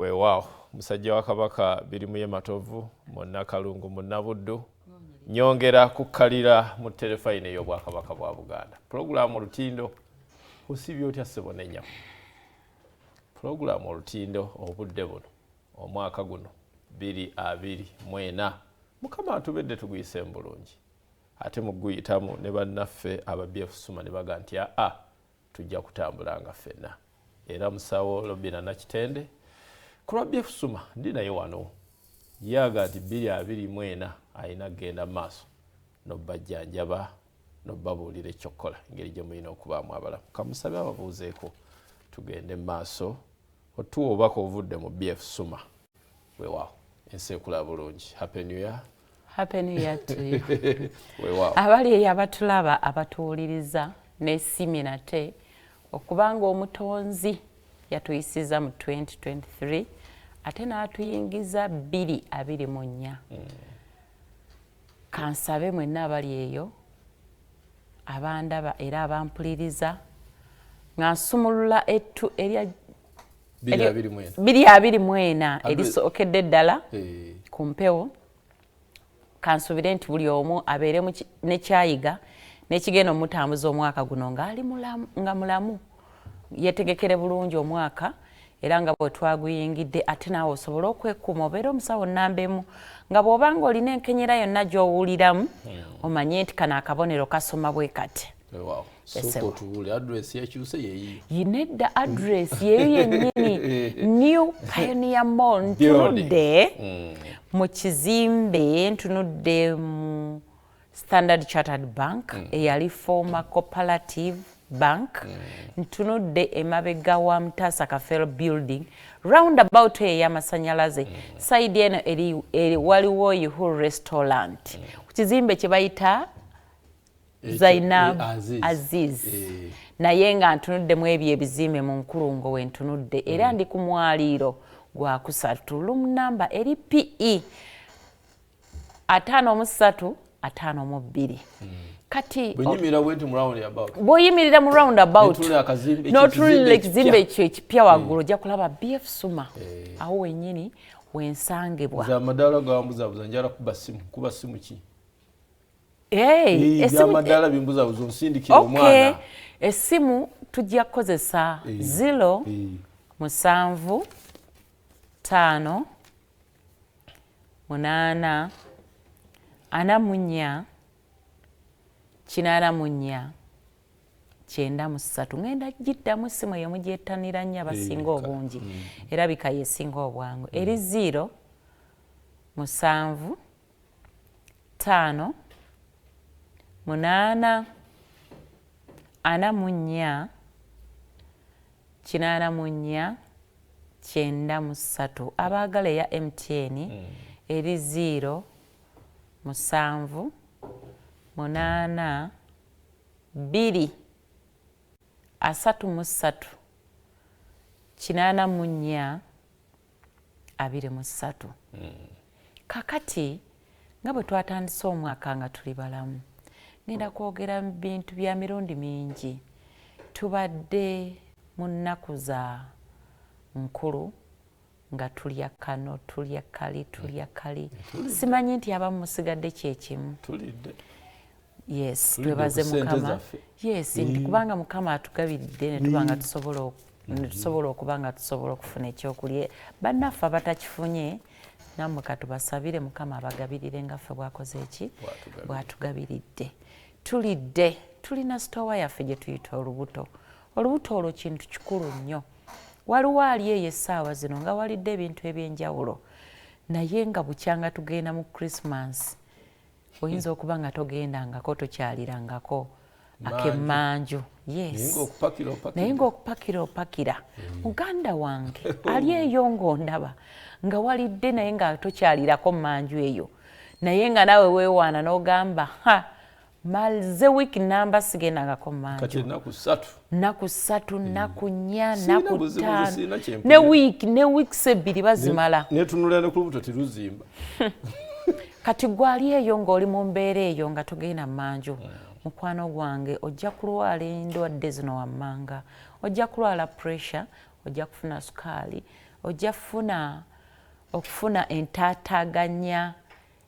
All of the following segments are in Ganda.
Weewaawo musajja wa Kabaka birimu ye matovu monna kalungu monna buddu nyongera kukkalira mu telefayina ey'Obwakabaka bwa Buganda. Pulogulaamu olutindo osibye otya ssebo n'ennyama. Pulogulaamu olutindo obudde buno omwaka guno 2024 Mukama atubedde tuguyise bulungi ate mu guyitamu ne bannaffe aba BFSuma ne baga nti tujja kutambula nga ffenna era musawo Robina Nakitende ku lwa BFSuma ndi naye wano yaga nti 2024 ayina genda maaso n'obbajjanjaba n'obbabuulira ekyokola engeri gye mulina okubaamu abalamu. Kamusabe ababuuzeeko tugende maaso otuwa obaka ovudde mu BFSuma. Weewaawo ensi ekula bulungi. Happy New Year. Happy New Year to you. Weewaawo abali eyo abatulaba abatuwuliriza n'essiimi nate okubanga omutonzi yatuyisiza mu 2023 ate n'atuyingiza 2024. Kansabe mwenna abali eyo abandaba era abampuliriza ng'asumulula ettu erya 2024 erisookedde ddala ku mpewo. Kansubire nti buli omu abeere ne kyayiga n'ekigenda omutambuza omwaka guno ng'ali mulamu yetegekere bulungi omwaka era nga bwe twaguyingidde ate naawe osobola okwekuuma obeera omusawo nnamba emu nga bw'obanga olina enkenyera yonna gy'owuliramu omanye nti kano akabonero kasoma bwe kati. Yinedda address yeyo yennyini New Pioneer Mall ntunudde mu kizimbe ntunudde mu Standard Chartered Bank eyali former Cooperative Bank ntunudde emabega wa Mutasa Cafe Building roundabout ey'amasanyalaze side eno eri waliwo Yuhur Restaurant ku kizimbe kye bayita Zainab Aziz naye nga ntunuddemu ebyo ebizimbe mu nkulungo we ntunudde era ndi ku mwaliiro gwa kusatu room number eri PE 53552 kati bw'oyimirira mu roundabout n'otunuulira ekizimbe ekyo ekipya waggulu ojja kulaba BFSuma awo wennyini wensangibwa. Amadaala gawambuzabuza njala kuba simu ki? Amadaala bimbuzabuza onsindikira omwana. Essimu tujja kukozesa 0 7 5 8 4 8 93 ngenda giddamu essimu eyo mugyettanira nnyo abasinga obungi erabika yesinga obwangu eri 0 7 5 8 4 93 abaagala eya MTN eri 0 7 8 2 33 84 23. Kakati nga bwe twatandise omwaka nga tuli balamu ngenda kwogera mu bintu bya mirundi mingi. Tubadde mu nnaku za nkulu nga tulya kano tulya kali simanyi nti abamu musigadde kyekimu. Yes, twebaze Mukama. Yes, nti kubanga Mukama atugabidde ne tubanga tusobola okuba nga tusobola okufuna ekyokulya bannaffe abatakifunye nammwe katubasabire Mukama abagabirire nga ffe bwakoze eki bwatugabiridde. Tulidde tulina sitowa yaffe gye tuyita olubuto. Olubuto olwo kintu kikulu nnyo. Waliwo ali eyo essaawa zino nga walidde ebintu ebyenjawulo naye nga bukyanga tugenda mu Christmas oyinza okuba nga togendangako tokyalirangako akemmanju. Yes, naye ng'okupakira opakira muganda wange ali eyo ng'ondaba nga walidde naye nga tokyalirako mmanju eyo naye nga nawe weewaana n'ogamba maze wiiki namba sigendangako mmanju. Kati ennaku 3 nnaku 4 nnaku 5 ne wiiki 2 bazimala netunulira ne ku lubuto teruzimba. Kati gwali eyo ng'oli mu mbeera eyo nga togenda mmanju mukwano gwange ojja kulwala endwadde zino wammanga ojja kulwala pressure ojja kufuna sukaali ojja okufuna entaataganya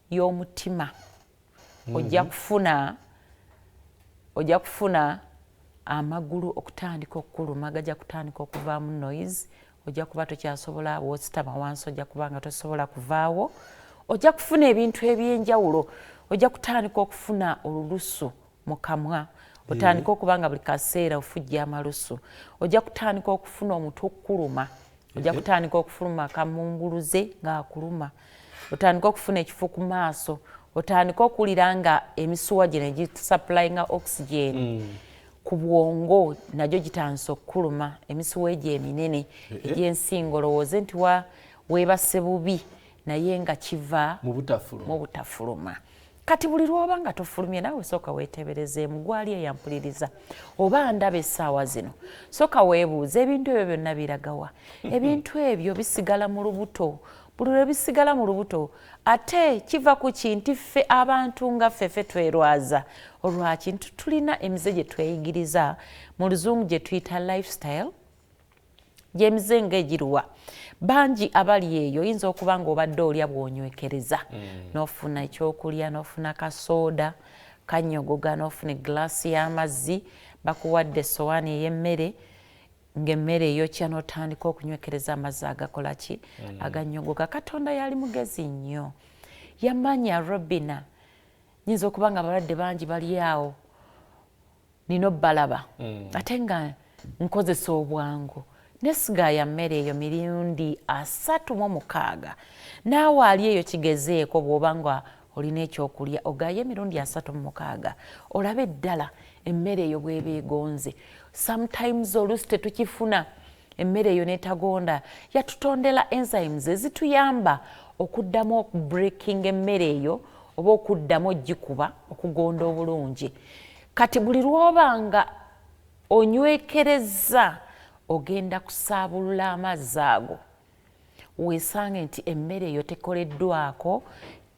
y'omutima. ojja kufuna amagulu okutandika okukuluma gajja kutandika okuvaamu noise. Ojja kuba tokyasobola w'ositama wansi ojja kuba nga tosobola kuvaawo. Ojja kufuna ebintu eby'enjawulo. Ojja kutandika okufuna olulusu mu kamwa. Otandika okuba nga buli kaseera ofujja amalusu. Ojja kutandika okufuna omutwe okukuluma. Ojja kutandika okufuluma akamumbuluze ng'akuluma. Otandika okufuna ekifu ku maaso. Otandika okuwulira nga emisuwa gino egisaplayinga oxygen ku bwongo nagyo gitandise okukuluma. Emisuwa egyo eminene egy'ensingo olowooze nti weebase bubi naye nga kiva mu butafuluma. Kati buli lw'oba nga tofulumye naawe sooka weeteberezeemu gwali eyampuliriza oba ndaba essaawa zino. Sooka weebuuza ebintu ebyo byonna biragawa. Ebintu ebyo bisigala mu lubuto. Buli lwe bisigala mu lubuto ate kiva ku kintu ffe abantu nga ffe twerwaza olwaki nti tulina emize gye tweyigiriza mu luzungu gye tuyita lifestyle gy'emize ng'egiruwa. Bangi abali eyo oyinza okuba ng'obadde olya bw'onywekereza n'ofuna ekyokulya n'ofuna kasooda kanyogoga n'ofuna eglaasi y'amazzi bakuwadde essowaani ey'emmere ng'emmere eyokya n'otandika okunywekereza amazzi agakola ki aganyogoga. Katonda yali mugezi nnyo yamanya Robina. Nyinza okuba nga abalwadde bangi bali awo nina obbalaba ate nga nkozesa obwangu nesigaaya mmere eyo mirundi 36 naawe ali eyo kigezeeko bw'oba nga olina ekyokulya ogaaye emirundi 36 olabe ddala emmere eyo bw'eba egonze. Sometimes oluusi tetukifuna emmere eyo n'etagonda. Yatutondera enzymes ezituyamba okuddamu okubreaking emmere eyo oba okuddamu ogikuba okugonda obulungi. Kati buli lw'oba nga onywekereza ogenda kusaabulula amazzi ago weesange nti emmere eyo tekoleddwako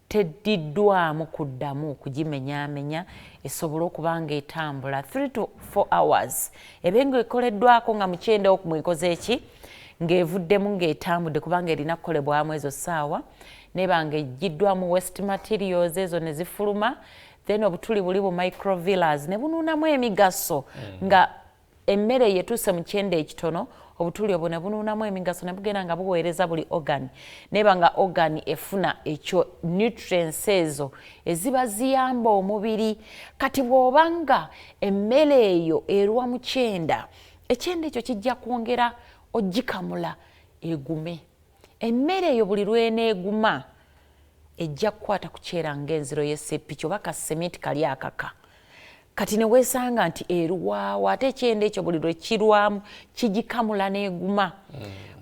teddiddwamu kuddamu kugimenyaamenya esobole okuba nga etambula 3 to 4 hours. Ebenga ekoleddwako nga mukyende okumwekoze eki ng'evuddemu ng'etambudde kubanga erina kukolebwamu ezo ssaawa neba nga ejjiddwamu waste materials ezo ne zifuluma then obutuli buli bu microvillars ne bunuunamu emigaso nga emmere yetuuse mu kyende ekitono obutuli obwo ne bunuunamu emigaso ne bugenda nga buweereza buli organ neba nga organ efuna ekyo nutrients ezo eziba ziyamba omubiri. Kati bw'obanga emmere eyo erwa mu kyenda ekyenda ekyo kijja kwongera ogikamula egume. Emmere eyo buli lw'eneeguma ejja kukwata ku kyera ng'enziro y'essepiki oba kasementi kali akaka. Kati ne weesanga nti erwawo ate ekyenda ekyo buli lwe kirwamu kigikamula n'eguma.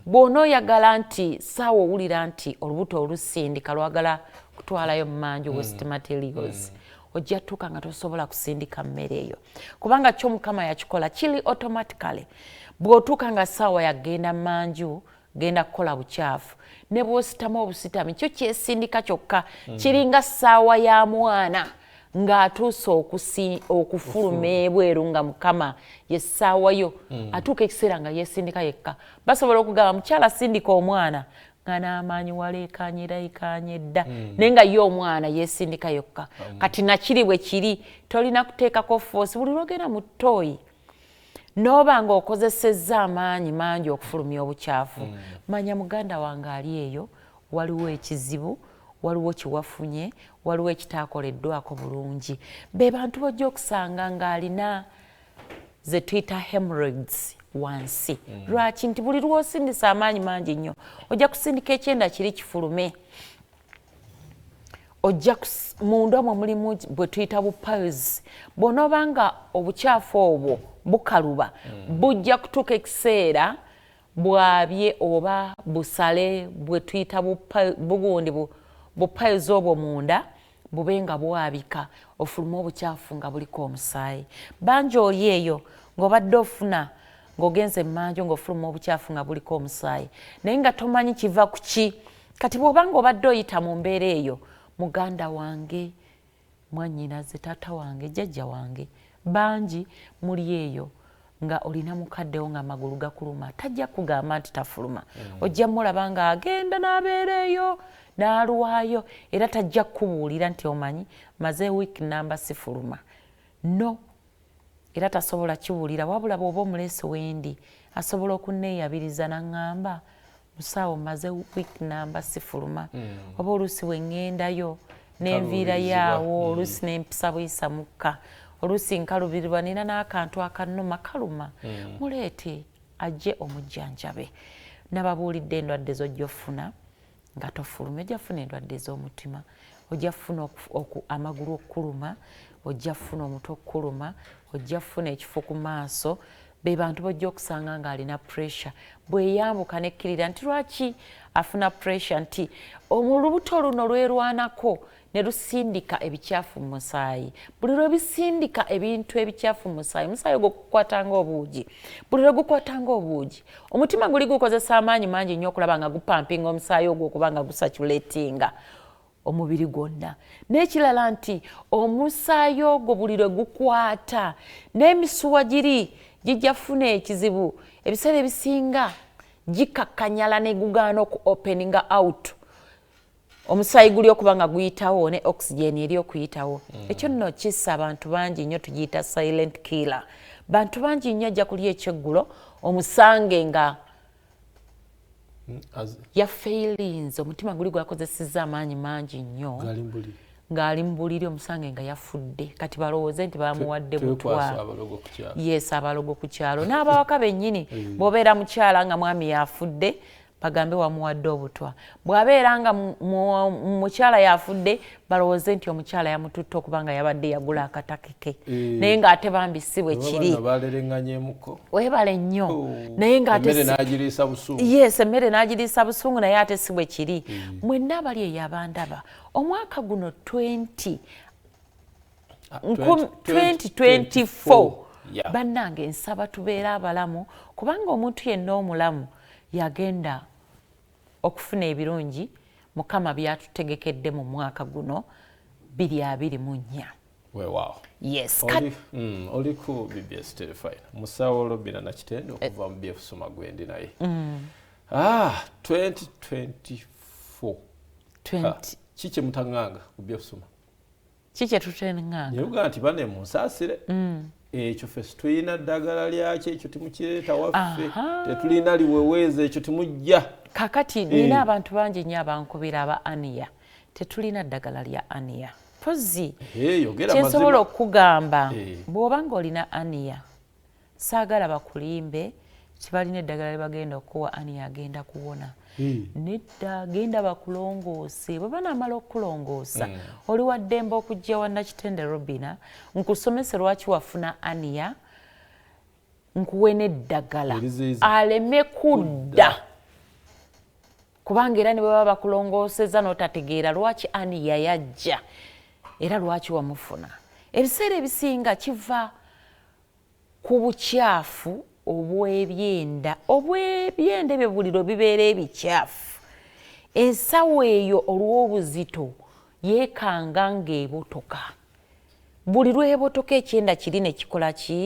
Bw'onooyagala nti saawa owulira nti olubuto olusindika lwagala kutwalayo mu manju waste materials ojja tuuka nga tosobola kusindika mmere eyo kubanga kyo Mukama yakikola kiri automatically. Bw'otuuka nga saawa yagenda mu manju genda kukola bukyafu ne bw'ositamu obusitami kyo kyesindika kyokka kiringa ssaawa ya mwana ng'atuuse okufuluma ebweru nga Mukama yessaawa yo atuuka ekiseera nga yeesindika yekka. Basobola okugamba mukyala sindika omwana nga n'amaanyi waleekanyiraikanye dda naye nga ye omwana yeesindika yokka. Kati nakiri bwe kiri tolina kuteekako foosi buli lwogenda mu ttooyi n'oba nga okozesezza amaanyi mangi okufulumya obukyafu manya muganda wange ali eyo waliwo ekizibu waliwo kiwafunye waliwo ekitaakoleddwako bulungi. Be bantu bojja okusanga ng'alina ze tuyita hemorrhoids wansi. Lwaki nti buli lw'osindisa amaanyi mangi nnyo ojja kusindika ekyenda kiri kifulume. Ojja munda omwo mulimu bwe tuyita bu piles. Bw'onooba nga obukyafu obwo bukaluba bujja kutuuka ekiseera bwabye oba busale bwe tuyita bugundi bu piles obwo munda bube nga bwabika ofuluma obukyafu nga buliko omusaayi. Bangi oli eyo ng'obadde ofuna ng'ogenze mmanju ng'ofuluma obukyafu nga buliko omusaayi naye nga tomanyi kiva ku ki. Kati bw'oba ng'obadde oyita mu mbeera eyo muganda wange mwannyinaze taata wange jjajja wange bangi muli eyo nga olina mukaddewo nga amagulu gakuluma tajja kugamba nti tafuluma ojja mulaba nga agenda n'abeera eyo n'alwayo era tajja kubuulira nti omanyi maze week number sifuluma no era tasobola kibuulira wabula bw'oba omuleese wendi asobola okunneeyabiriza n'aŋŋamba musawo maze week number sifuluma oba oluusi bwe ŋŋendayo n'enviira yaawo oluusi n'empisa buyisa mukka oluusi nkalubirirwa nina n'akantu akannuma kaluma muleete ajje omujjanjabe nababuulidde endwadde z'ojja ofuna nga tofuluma ojja funa endwadde ez'omutima ojja funa amagulu okkuluma ojja funa omutwe okkuluma ojja funa ekifo ku maaso be bantu bojja okusanga ng'alina pressure bweyambuka nekkirira nti lwaki afuna pressure nti olubuto luno lwerwanako ne lusindika ebikyafu mu musaayi buli lwe bisindika ebintu ebikyafu mu musaayi omusaayi ogwo gukwatanga obuugi buli lwe gukwatanga obuugi omutima guli gukozesa amaanyi mangi nnyo okulaba nga gupampinga omusaayi ogwo okuba nga gusaculatinga omubiri gwonna n'ekirala nti omusaayi ogwo buli lwe gukwata n'emisuwa giri gijja funa ekizibu ebiseera ebisinga gikakkanyala ne gugaana oku openinga out omusaayi guli okuba nga guyitawo ne oxygen eri okuyitawo ekyo nno kissa abantu bangi nnyo tugiyita silent killer bantu bangi nnyo ajja kuli ekyeggulo omusange nga yafailinze omutima guli gwakozesezza amaanyi mangi nnyo ng'ali mu buliri omusange nga yafudde kati balowooze nti bamuwadde butwa yes abalogo ku kyalo n'abawaka bennyini bw'obeera mukyala nga mwami yafudde bagambe wamuwadde obutwa bw'abeera nga mukyala yafudde balowooze nti omukyala yamututte okuba nga yabadde yagula akatake ke naye ng'ate bambi si bwe kiri webale nnyo naye yes emmere n'agiriisa busungu naye ate si bwe kiri mwenna abali eyabandaba omwaka guno 2024 bannange nsaba tubeere abalamu kubanga omuntu yenna omulamu yagenda okufuna ebirungi mukama byatutegekedde mu mwaka guno 2024 wow yes oli ku BBS Telefine musawo Robina Nakitende okuva mu BFSuma gwendi naye 2024 kiki mutanganga ku BFSuma kiki tutenganga nyoga nti bane musaasire ekyo ffe tulina ddagala lyakyo ekyo timukireeta waffe tetulina liweweeza ekyo timujja kakati nina abantu bangi nnyo abankubira aba ania tetulina ddagala lya ania pozzi kyensobola okugamba bw'oba ng'olina ania saagala bakulimbe tibalina eddagala lye bagenda okuwa ania agenda kuwona nedda genda bakulongoose bwe banaamala okukulongoosa oli wa ddembe okujja wa Nakitende Robina nkusomese lwaki wafuna ania nkuwe n'eddagala aleme kudda kubanga era ne bwe baba bakulongooseza n'otategeera lwaki ania yajja era lwaki wamufuna ebiseera ebisinga kiva ku bukyafu obw'ebyenda ebyo buli lwe bibeera ebikyafu ensawo eyo olw'obuzito yeekanga ng'ebotoka buli lw'ebotoka ekyenda kiri ne kikola ki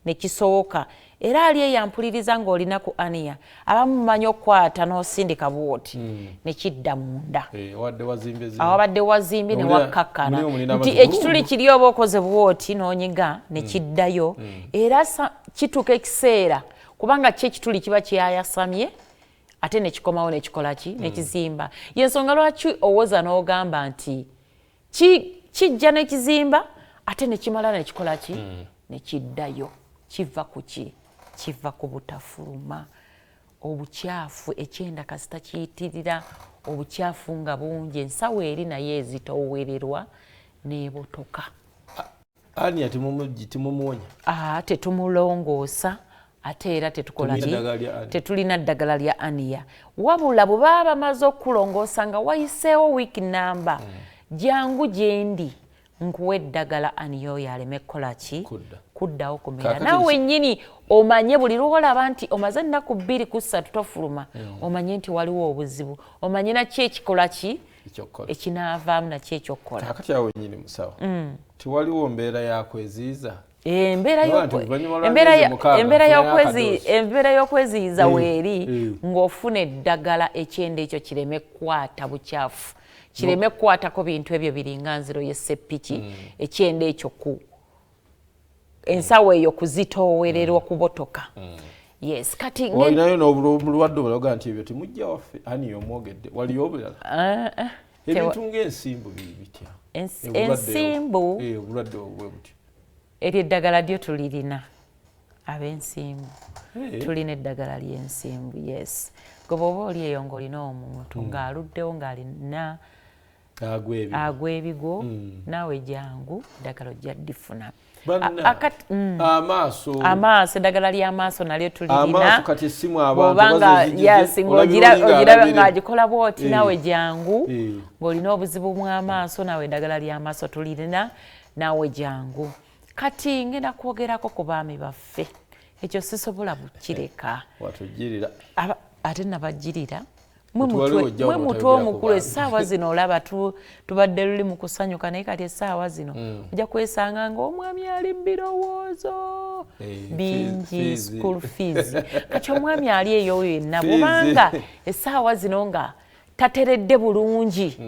ne kisowoka era ali eyampuliriza ng'olina ku ania abamu mumanyi okukwata n'osindika bwoti ne kidda munda awabadde wazimbye ne wakkakkana nti ekituli kiri oba okoze bwoti n'onyiga ne kiddayo era kituuka ekiseera kubanga ki ekituli kiba kyayasamye ate ne kikomawo ne kikola ki ne kizimba yensonga lwaki owoza n'ogamba nti kijja ne kizimba ate ne kimala ne kikola ki ne kiddayo kiva ku ki kiva ku butafuluma obukyafu ekyenda kasita kiyitirira obukyafu nga bungi ensawo eri naye ezitoowererwa n'ebotoka ania timumuwonya tetumulongoosa ate era tetulina ddagala lya ania wabula bwe baba bamaze okukulongoosa nga wayiseewo wiiki namba jangu gyendi nkuwa eddagala ania oyo aleme kukola ki kuddawo kumera naawe nnyini omanye buli lwolaba nti omaze ennaku 2 ku 3 tofuluma omanye nti waliwo obuzibu omanye naki ekikola ki ekinaavaamu naki ekyokukola kakati awo nnyini musawo tiwaliwo mbeera yakweziiza embeera y'okweziyiza weeri ng'ofuna eddagala ekyenda ekyo kireme kukwata bukyafu kireme kukwatako bintu ebyo biringa nziro y'esseppiki ekyenda ekyo ku ensawo eyo kuzitoowererwa kubotoka. Yes, kati olinayo n'obulwadde obulaga nti ebyo temujja waffe ani omwogedde waliyo obulala ebintu ng'ensimbu bitya ensimbu obulwadde obwe butya eryo eddagala lyo tulirina ab'ensimbu tulina eddagala ly'ensimbu. Yes, goba oba oli eyo ng'olina omuntu ng'aluddewo ng'alina agw'ebigo naawe jangu eddagala ojja ddifuna. Amaaso eddagala ly'amaaso nalyo tulirina bw'obanga ng'ogiraba ng'agikola bw'oti naawe jangu ng'olina obuzibu bw'amaaso naawe eddagala ly'amaaso tulirina naawe jangu. Kati ngenda kwogerako ku baami baffe ekyo sisobola bukireka ate nabagirira mwe mutwe omukulu essaawa zino olaba tubadde luli mu kusanyuka naye kati essaawa zino ojja kwesanga ng'omwami ali birowoozo bingi school fees kati omwami ali eyo yenna bwobanga essaawa zino nga tateredde bulungi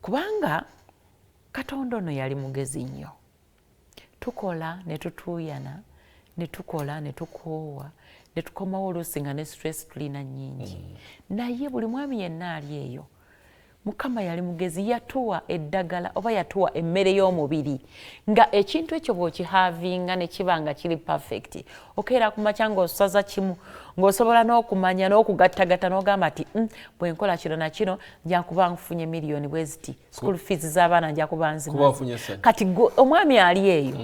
kubanga Katonda ono yali mugezi nnyo. Tukola ne tutuuyana ne tukola ne tukoowa ne tukomawo oluusi nga ne stress tulina nnyingi naye buli mwami yenna ali eyo Mukama yali mugezi yatuwa eddagala oba yatuwa emmere y'omubiri nga ekintu ekyo bw'okihavinga ne kiba nga kiri perfect okeera ku makya ng'osaza kimu ng'osobola n'okumanya n'okugattagatta n'ogamba ati bwe nkola kino na kino nja kuba nfunye miliyoni bwe ziti school fees z'abaana nja kuba nzimaze. Kati omwami ali eyo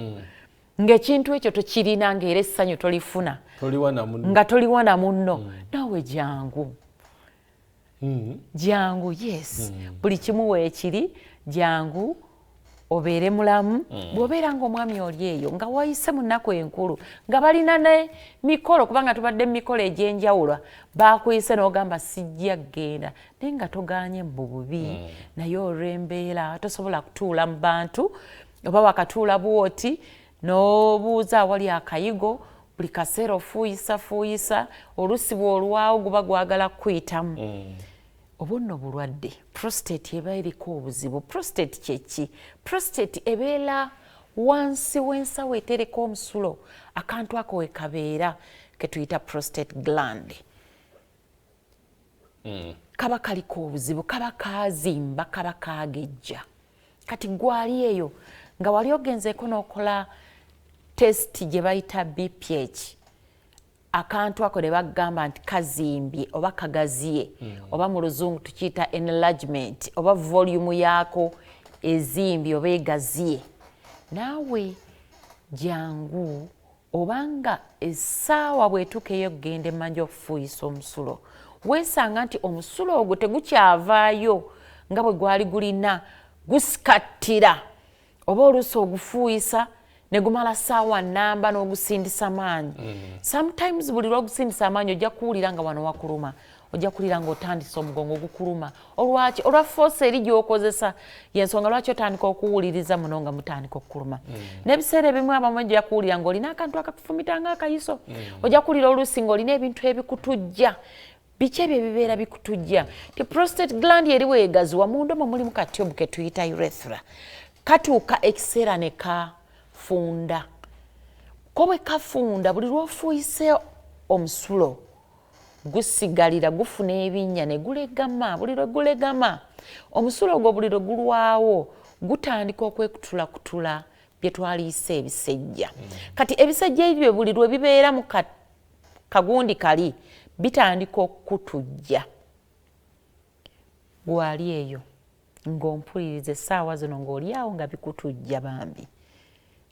ng'ekintu ekyo tokirina ng'era essanyu tolifuna nga toliwa na munno naawe jangu jangu. Yes, buli kimu weekiri jangu obeere mulamu bw'obeera ng'omwami oli eyo nga wayise mu nnaku enkulu nga balina ne mikolo kubanga tubadde mu mikolo egy'enjawulo baakuyise n'ogamba sijja genda naye nga togaanye mu bubi naye olw'embeera tosobola kutuula mu bantu oba wakatuula bwoti n'obuuza awali akayigo buli kaseera ofuuyisa oluusi bw'olwawo guba gwagala kuyitamu. Obu nno bulwadde prostate eba eriko obuzibu. Prostate kyeki? Prostate ebeera wansi w'ensawo etereka omusulo akantu ako we kabeera ke tuyita prostate gland. Kaba kaliko obuzibu kaba kazimba kaba kagejja. Kati gwali eyo nga wali ogenzeeko n'okola test gye bayita BPH akantu ako ne bagamba nti kazimbye oba kagaziye oba mu luzungu tukiyita enlargement oba volume yaako ezimbye oba egaziye naawe jangu obanga essaawa bw'etuukeyo kugenda emmanja okufuuyisa omusulo weesanga nti omusulo ogwo tegukyavaayo nga bwe gwali gulina gusikattira oba oluusi ogufuuyisa ne gumala ssaawa nnamba n'ogusindisa maanyi. Sometimes buli lw'ogusindisa amaanyi ojja kuwulira nga wano wakuluma ojja kuwulira ng'otandisa omugongo ogukuluma olwaki olwa force eri gy'okozesa y'ensonga lwaki otandika okuwuliriza muno nga mutandika okukuluma n'ebiseera ebimu abamu ojja kuwulira ng'olina akantu akakufumita ng'akayiso ojja kuwulira oluusi ng'olina ebintu ebikutujja biki ebyo ebibeera bikutujja ti prostate gland eri weegaziwa munda omwo mulimu katyobu ke tuyita urethra katuuka ekiseera ne kafunda ko bwe kafunda buli lw'ofuuyise omusulo gusigalira gufuna ebinnya ne gulegama buli lwe gulegama omusulo ogwo buli lwe gulwawo gutandika okwekutulakutula bye twaliise ebisejja kati ebisejja ebyo buli lwe bibeera mu kagundi kali bitandika okutujja gwali eyo ng'ompuliriza essaawa zino ng'oli awo nga bikutujja bambi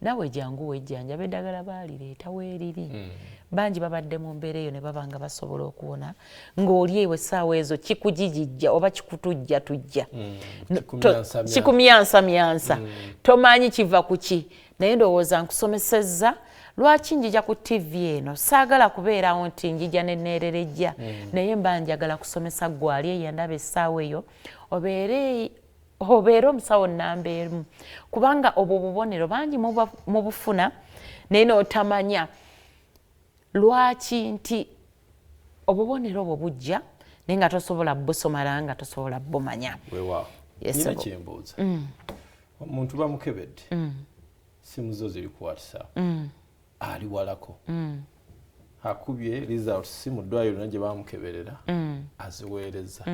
nawe jangu wejjanjaba eddagala baalireeta weeriri bangi babadde mu mbeera eyo ne baba nga basobola okuwona ng'oli ewo essaawa ezo kikugijijja oba kikutujja tujja kikumyansamyansa tomanyi kiva ku ki naye ndowooza nkusomesezza lwaki njija ku TV eno saagala kubeerawo nti njija neneererejja naye mba njagala kusomesa gwali eyandaba essaawa eyo obeere obeera omusawo nnamba emu kubanga obwo bubonero bangi mu bufuna naye n'otamanya lwaki nti obubonero obwo bujja naye nga tosobola busomala nga tosobola bumanya. Weewaawo nina kyembuuza omuntu bamukebedde simu zo ziri ku WhatsApp ali walako akubye result simu ddwaliro nagye bamukeberera aziweereza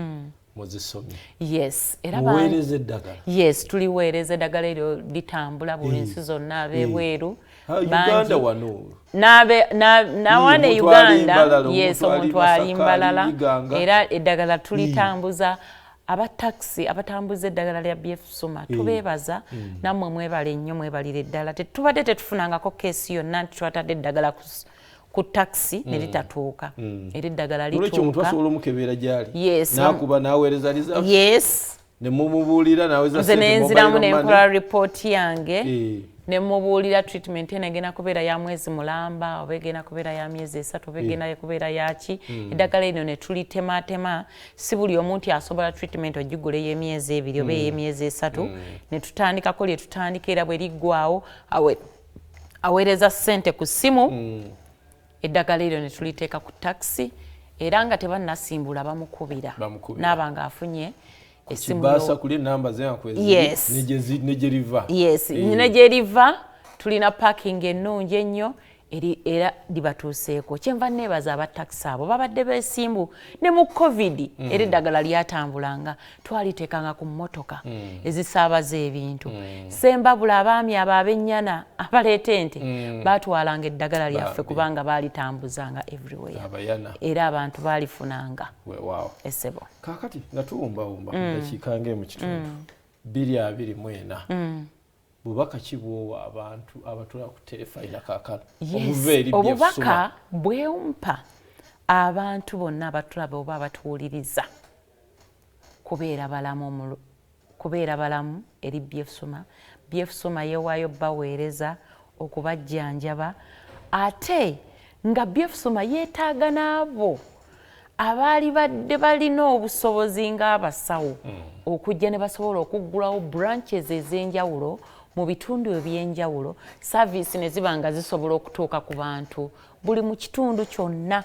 muzisomye. Yes, era muweereza eddagala. Yes, tuliweereza eddagala eryo litambula buli nsi zonna ab'ebweru. Uganda wano. Nawane Uganda, yes, omuntu ali Mbalala. Era eddagala tulitambuza abataxi abatambuza eddagala lya BFSuma tubeebaza nammwe mwebale nnyo mwebalira eddala. Tubadde tetufunangako keesi yonna nti twatadde eddagala ku taxi ne litatuuka. Era eddagala lituuka. Olwekyo omuntu asobola omukebeera gy'ali. Yes. N'akuba n'aweereza result. Yes. Ne mumubuulira n'aweza sente mobile money. Nze nenziramu ne nkola report yange. Ne mubuulira treatment eno egenda kubeera ya mwezi mulamba oba egenda kubeera ya myezi 3 oba egenda kubeera yaki. Eddagala lino ne tulitematema si buli omuntu asobola treatment ogigula ey'emyezi 2 oba ey'emyezi 3 ne tutandikako lye tutandika era bwe liggwaawo aweereza ssente ku ssimu eddagala lino ne tuliteeka ku taxi era nga tebannasimbula bamukubira n'aba nga afunye Kibasa kuli namba zenkwezi. Yes. Nejeriva. Yes. Nejeriva tulina parking ennungi ennyo era libatuuseeko. Kyenva neebaza abataxi abo babadde beesimbu ne mu COVID era eddagala lyatambulanga twaliteekanga ku mmotoka ezisaabaza ebintu. Sembabula abaami abo ab'ennyana abaleeta ente baatwalanga eddagala lyaffe kubanga baalitambuzanga everywhere. Era abantu baalifunanga. Weewaawo. Essebo. Kaakati nga tuwumbawumba dakiika ng'emu kitundu 224 bubaka kibwowa abantu abatula ku telefayina kaakano obubaka bwewumpa abantu bonna abatulaba oba abatuwuliriza kubeera balamu eri BFSuma. BFSuma yeewaayo baweereza okubajjanjaba ate nga BFSuma yeetaaga n'abo abaali badde balina obusobozi ng'abasawo okujja ne basobola okuggulawo branches ez'enjawulo mu bitundu eby'enjawulo service ne ziba nga zisobola okutuuka ku bantu buli mu kitundu kyonna.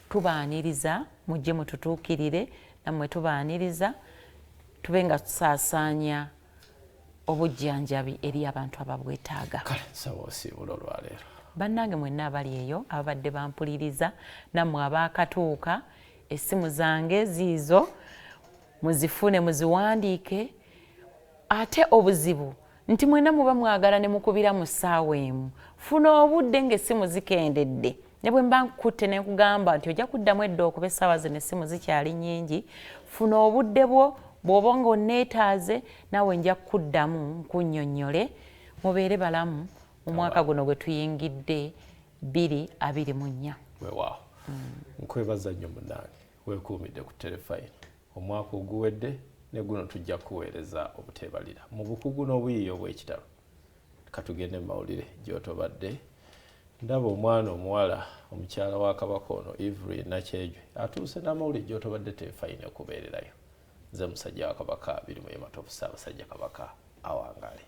Tubaaniriza mujje mututuukirire nammwe tubaaniriza tube nga tusaasaanya obujjanjabi eri abantu ababwetaaga. Kale sawa osiibula olwaleero. Bannange mwenna abali eyo ababadde bampuliriza nammwe abaakatuuka essimu zange ziizo muzifune muziwandiike ate obuzibu nti mwenna muba mwagala ne mukubira mu ssaawa emu funa obudde ng'essimu zikendedde ne bwe mba nkutte ne nkugamba nti ojja kuddamu edda okuba essaawa zino essimu zikyali nnyingi funa obudde bwo bw'oba ng'onneetaaze naawe nja kuddamu nkunnyonnyole mubeere balamu mu mwaka guno gwe tuyingidde 2024. Weewaawo. Nkwebaza nnyo munnange weekuumidde ku telefayina omwaka oguwedde ne guno tujja kuweereza obuteebalira mu bukugu n'obuyiiya obw'ekitalo. Katugende mu mawulire gy'otobadde ndaba omwana omuwala omukyala wa Kabaka ono Ivry Nakyejwe atuuse n'amawulire gy'otobadde telefayina okubeererayo. Nze musajja wa Kabaka 21 Ssaabasajja Kabaka awangaale.